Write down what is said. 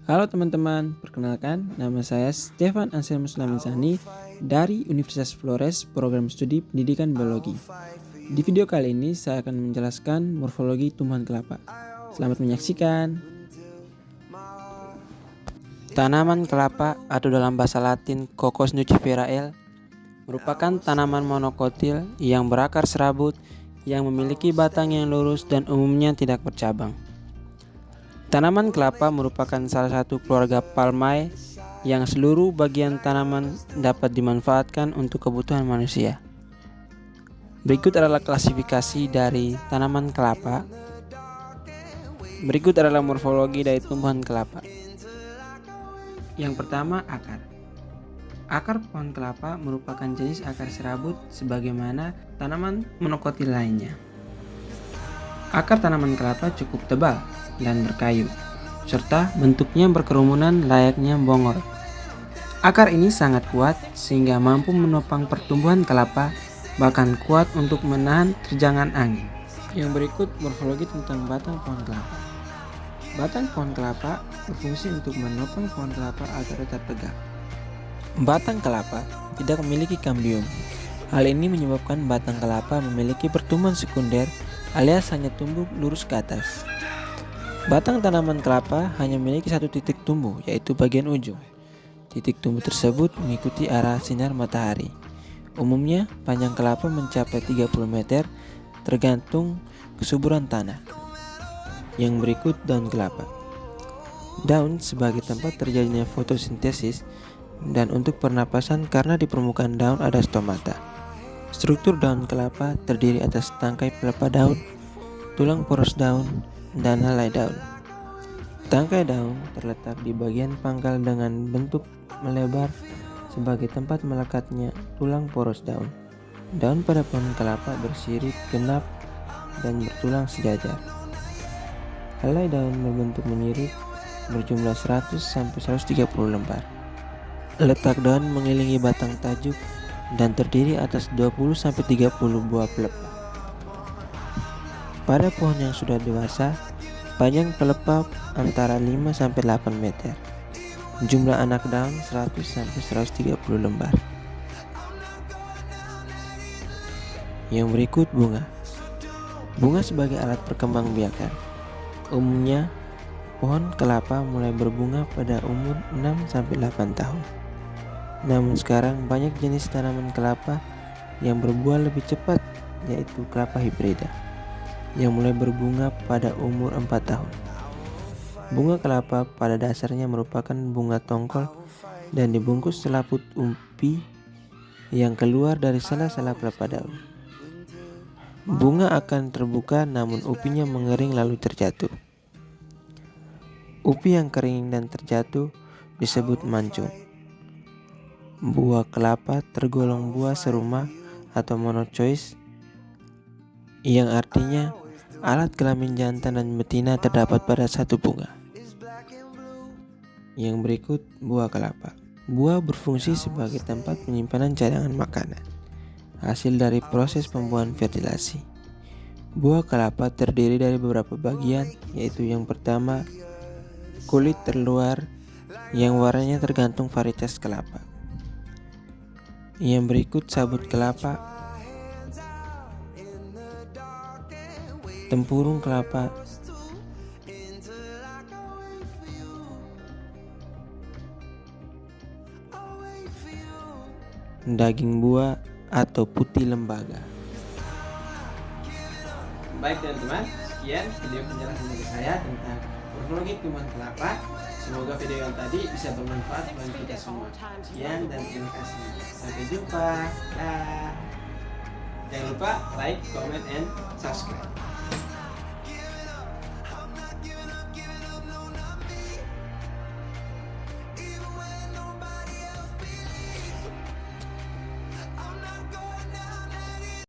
Halo teman-teman, perkenalkan nama saya Stefan Ansel Muslamizani dari Universitas Flores Program Studi Pendidikan Biologi. Di video kali ini saya akan menjelaskan morfologi tumbuhan kelapa. Selamat menyaksikan. Tanaman kelapa atau dalam bahasa Latin Cocos nucifera L merupakan tanaman monokotil yang berakar serabut yang memiliki batang yang lurus dan umumnya tidak bercabang. Tanaman kelapa merupakan salah satu keluarga Palmae yang seluruh bagian tanaman dapat dimanfaatkan untuk kebutuhan manusia. Berikut adalah klasifikasi dari tanaman kelapa. Berikut adalah morfologi dari tumbuhan kelapa. Yang pertama, akar. Akar pohon kelapa merupakan jenis akar serabut sebagaimana tanaman monokotil lainnya. Akar tanaman kelapa cukup tebal dan berkayu, serta bentuknya berkerumunan layaknya bongor. Akar ini sangat kuat sehingga mampu menopang pertumbuhan kelapa, bahkan kuat untuk menahan terjangan angin. Yang berikut morfologi tentang batang pohon kelapa. Batang pohon kelapa berfungsi untuk menopang pohon kelapa agar tetap tegak. Batang kelapa tidak memiliki kambium. Hal ini menyebabkan batang kelapa memiliki pertumbuhan sekunder alias hanya tumbuh lurus ke atas. Batang tanaman kelapa hanya memiliki satu titik tumbuh, yaitu bagian ujung. Titik tumbuh tersebut mengikuti arah sinar matahari. Umumnya, panjang kelapa mencapai 30 meter tergantung kesuburan tanah. Yang berikut daun kelapa. Daun sebagai tempat terjadinya fotosintesis dan untuk pernapasan karena di permukaan daun ada stomata. Struktur daun kelapa terdiri atas tangkai pelepah daun, tulang poros daun, dan helai daun. Tangkai daun terletak di bagian pangkal dengan bentuk melebar sebagai tempat melekatnya tulang poros daun. Daun pada pohon kelapa bersirip genap dan bertulang sejajar. Helai daun berbentuk menyirip berjumlah 100-130 lembar. Letak daun mengelilingi batang tajuk dan terdiri atas 20-30 buah pelepah. Pada pohon yang sudah dewasa, panjang pelepah antara 5-8 meter. Jumlah anak daun 100-130 lembar. Yang berikut bunga. Bunga sebagai alat perkembangbiakan. Umumnya, pohon kelapa mulai berbunga pada umur 6-8 tahun. Namun sekarang banyak jenis tanaman kelapa yang berbuah lebih cepat, yaitu kelapa hibrida, yang mulai berbunga pada umur 4 tahun. Bunga kelapa pada dasarnya merupakan bunga tongkol dan dibungkus selaput umpi yang keluar dari sela-sela pelepah daun. Bunga akan terbuka namun upinya mengering lalu terjatuh. Upi yang kering dan terjatuh disebut mancung. Buah kelapa tergolong buah serumah atau monocois, yang artinya alat kelamin jantan dan betina terdapat pada satu bunga. Yang berikut buah kelapa. Buah berfungsi sebagai tempat penyimpanan cadangan makanan, hasil dari proses pembuahan fertilasi. Buah kelapa terdiri dari beberapa bagian, yaitu yang pertama, kulit terluar yang warnanya tergantung varietas kelapa. Yang berikut sabut kelapa, tempurung kelapa, daging buah atau putih lembaga. Baik teman-teman, sekian video penjelasan dari saya tentang morfologi tumbuhan kelapa. Semoga video yang tadi bisa bermanfaat bagi kita semua. Sekian dan terima kasih. Sampai jumpa. Dah. Jangan lupa like, comment, and subscribe.